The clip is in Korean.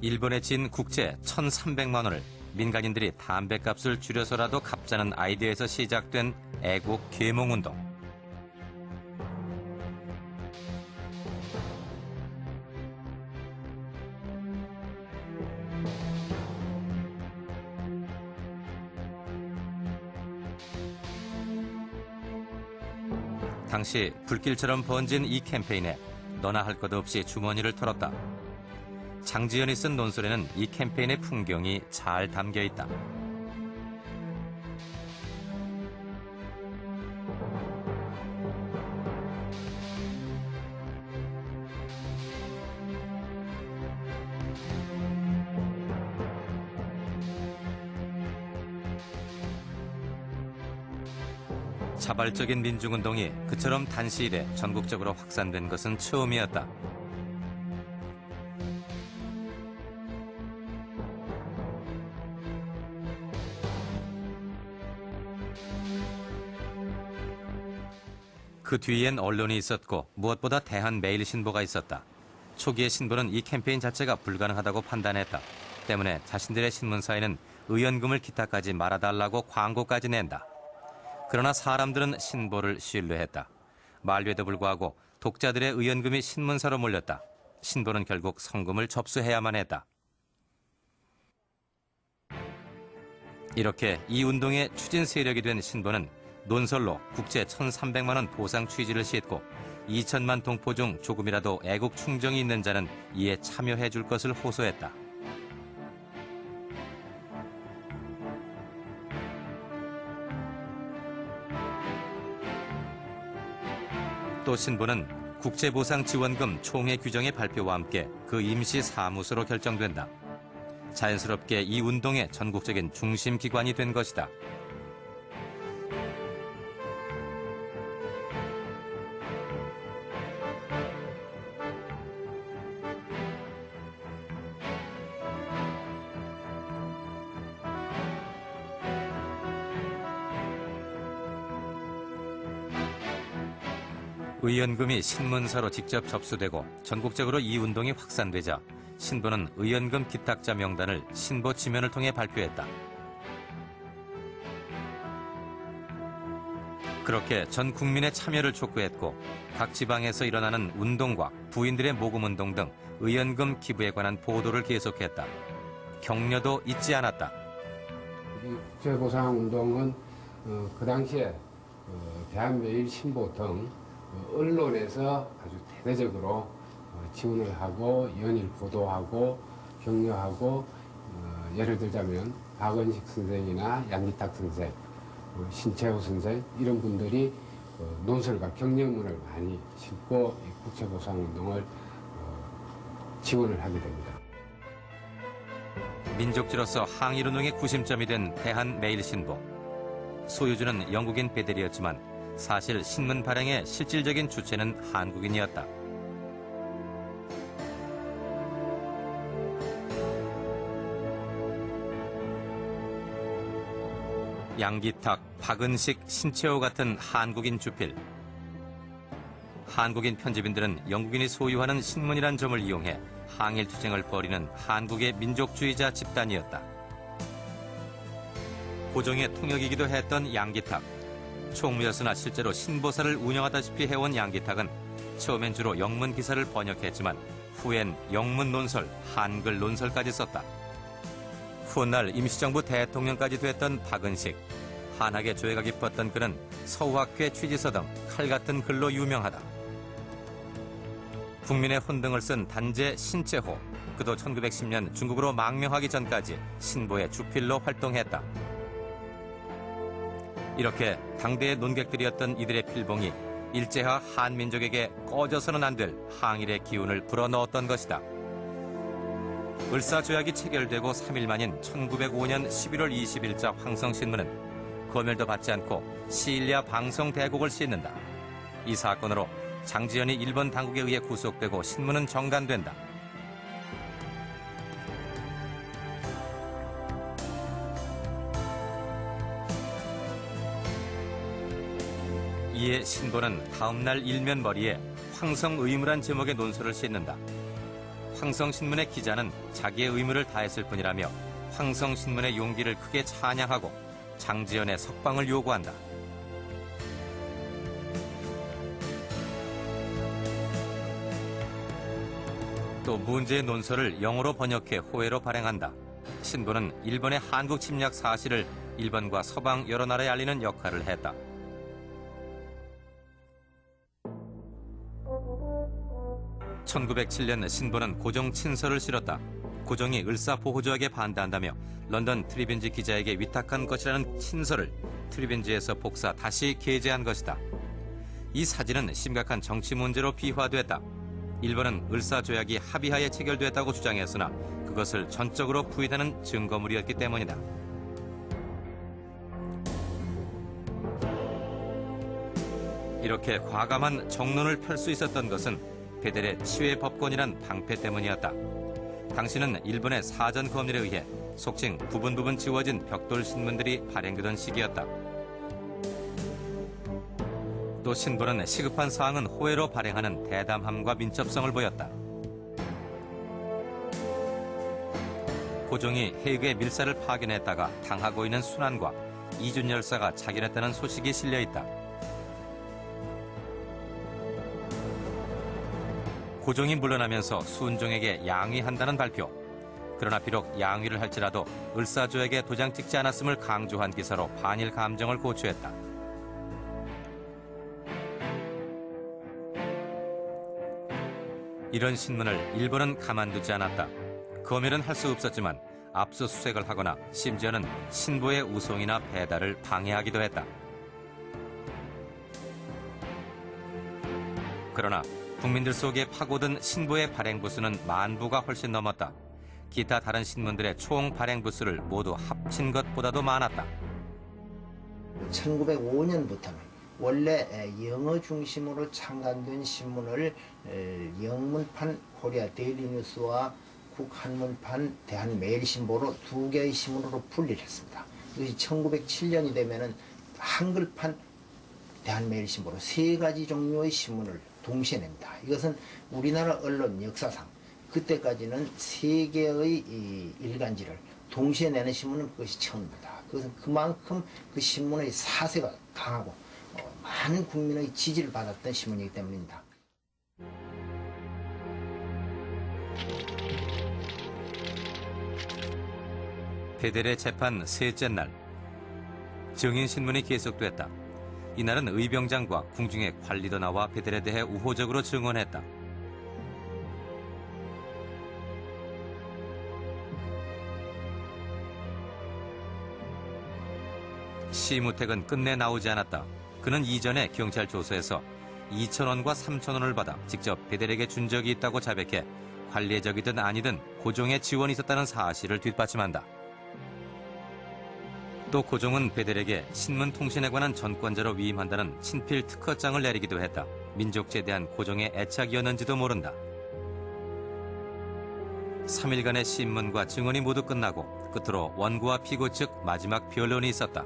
일본에 진 국채 1,300만 원을 민간인들이 담뱃값을 줄여서라도 갚자는 아이디어에서 시작된 애국 계몽운동. 당시 불길처럼 번진 이 캠페인에 너나 할 것 없이 주머니를 털었다. 장지연이 쓴 논설에는 이 캠페인의 풍경이 잘 담겨 있다. 자발적인 민중운동이 그처럼 단시일에 전국적으로 확산된 것은 처음이었다. 그 뒤엔 언론이 있었고 무엇보다 대한매일신보가 있었다. 초기의 신보는 이 캠페인 자체가 불가능하다고 판단했다. 때문에 자신들의 신문사에는 의연금을 기탁하지 말아달라고 광고까지 낸다. 그러나 사람들은 신보를 신뢰했다. 만류에도 불구하고 독자들의 의연금이 신문사로 몰렸다. 신보는 결국 성금을 접수해야만 했다. 이렇게 이 운동의 추진 세력이 된 신보는 논설로 국채 1,300만 원 보상 취지를 싣고 2천만 동포 중 조금이라도 애국 충정이 있는 자는 이에 참여해 줄 것을 호소했다. 또 신보는 국제보상지원금 총회 규정의 발표와 함께 그 임시 사무소로 결정된다. 자연스럽게 이 운동의 전국적인 중심기관이 된 것이다. 의연금이 신문사로 직접 접수되고 전국적으로 이 운동이 확산되자 신보는 의연금 기탁자 명단을 신보 지면을 통해 발표했다. 그렇게 전 국민의 참여를 촉구했고 각 지방에서 일어나는 운동과 부인들의 모금운동 등 의연금 기부에 관한 보도를 계속했다. 격려도 잊지 않았다. 이 국제보상운동은 그 당시에 대한매일신보 등 언론에서 아주 대대적으로 지원을 하고 연일 보도하고 격려하고 예를 들자면 박은식 선생이나 양기탁 선생, 신채호 선생 이런 분들이 논설과 격려문을 많이 싣고 이 국제보상운동을 지원을 하게 됩니다. 민족지로서 항일운동의 구심점이 된 대한매일신보. 소유주는 영국인 베델이었지만 사실 신문 발행의 실질적인 주체는 한국인이었다. 양기탁, 박은식, 신채호 같은 한국인 주필. 한국인 편집인들은 영국인이 소유하는 신문이란 점을 이용해 항일 투쟁을 벌이는 한국의 민족주의자 집단이었다. 고종의 통역이기도 했던 양기탁. 총무였으나 실제로 신보사를 운영하다시피 해온 양기탁은 처음엔 주로 영문 기사를 번역했지만 후엔 영문 논설, 한글 논설까지 썼다. 훗날 임시정부 대통령까지 됐던 박은식. 한학의 조예가 깊었던 그는 서우학회 취지서 등 칼같은 글로 유명하다. 국민의 혼등을 쓴 단재 신채호. 그도 1910년 중국으로 망명하기 전까지 신보의 주필로 활동했다. 이렇게 당대의 논객들이었던 이들의 필봉이 일제하 한민족에게 꺼져서는 안 될 항일의 기운을 불어넣었던 것이다. 을사조약이 체결되고 3일 만인 1905년 11월 20일자 황성신문은 검열도 받지 않고 시일야 방송대곡을 싣는다. 이 사건으로 장지연이 일본 당국에 의해 구속되고 신문은 정간된다. 이에 신보는 다음날 일면머리에 황성의무란 제목의 논설을 싣는다. 황성신문의 기자는 자기의 의무를 다했을 뿐이라며 황성신문의 용기를 크게 찬양하고 장지연의 석방을 요구한다. 또 문제의 논설을 영어로 번역해 호혜로 발행한다. 신보는 일본의 한국 침략 사실을 일본과 서방 여러 나라에 알리는 역할을 했다. (1907년) 신보는 고종 친서를 실었다. 고종이 을사보호조약에 반대한다며 런던 트리벤지 기자에게 위탁한 것이라는 친서를 트리벤지에서 복사 다시 게재한 것이다. 이 사진은 심각한 정치 문제로 비화됐다. 일본은 을사조약이 합의하에 체결됐다고 주장했으나 그것을 전적으로 부인하는 증거물이었기 때문이다. 이렇게 과감한 정론을 펼 수 있었던 것은 베델의 치외 법권이란 방패 때문이었다. 당시는 일본의 사전 검열에 의해 속칭 부분 지워진 벽돌 신문들이 발행되던 시기였다. 또 신보는 시급한 사항은 호혜로 발행하는 대담함과 민첩성을 보였다. 고종이 헤이그의 밀사를 파견했다가 당하고 있는 순환과 이준 열사가 자결했다는 소식이 실려있다. 고종이 물러나면서 순종에게 양위한다는 발표. 그러나 비록 양위를 할지라도 을사조약에 도장 찍지 않았음을 강조한 기사로 반일 감정을 고취했다. 이런 신문을 일본은 가만두지 않았다. 검열은 할 수 없었지만 압수수색을 하거나 심지어는 신보의 우송이나 배달을 방해하기도 했다. 그러나 국민들 속에 파고든 신보의 발행 부수는 10,000부가 훨씬 넘었다. 기타 다른 신문들의 총 발행 부수를 모두 합친 것보다도 많았다. 1905년부터는 원래 영어 중심으로 창간된 신문을 영문판 코리아 데일리 뉴스와 국한문판 대한매일신보로 두 개의 신문으로 분리를 했습니다. 이것이 1907년이 되면은 한글판 대한매일신보로 3가지 종류의 신문을 동시에 냅니다. 이것은 우리나라 언론 역사상 그때까지는 3개의 일간지를 동시에 내는 신문은 그것이 처음입니다. 그것은 그만큼 그 신문의 사세가 강하고 많은 국민의 지지를 받았던 신문이기 때문입니다. 베델의 재판 셋째 날, 증인신문이 계속됐다. 이날은 의병장과 궁중의 관리도 나와 베델에 대해 우호적으로 증언했다. 시무택은 끝내 나오지 않았다. 그는 이전에 경찰 조서에서 2,000원과 3,000원을 받아 직접 베델에게 준 적이 있다고 자백해 관리의 적이든 아니든 고종의 지원이 있었다는 사실을 뒷받침한다. 또 고종은 베델에게 신문통신에 관한 전권자로 위임한다는 친필 특허장을 내리기도 했다. 민족지에 대한 고종의 애착이었는지도 모른다. 3일간의 신문과 증언이 모두 끝나고 끝으로 원고와 피고 측 마지막 변론이 있었다.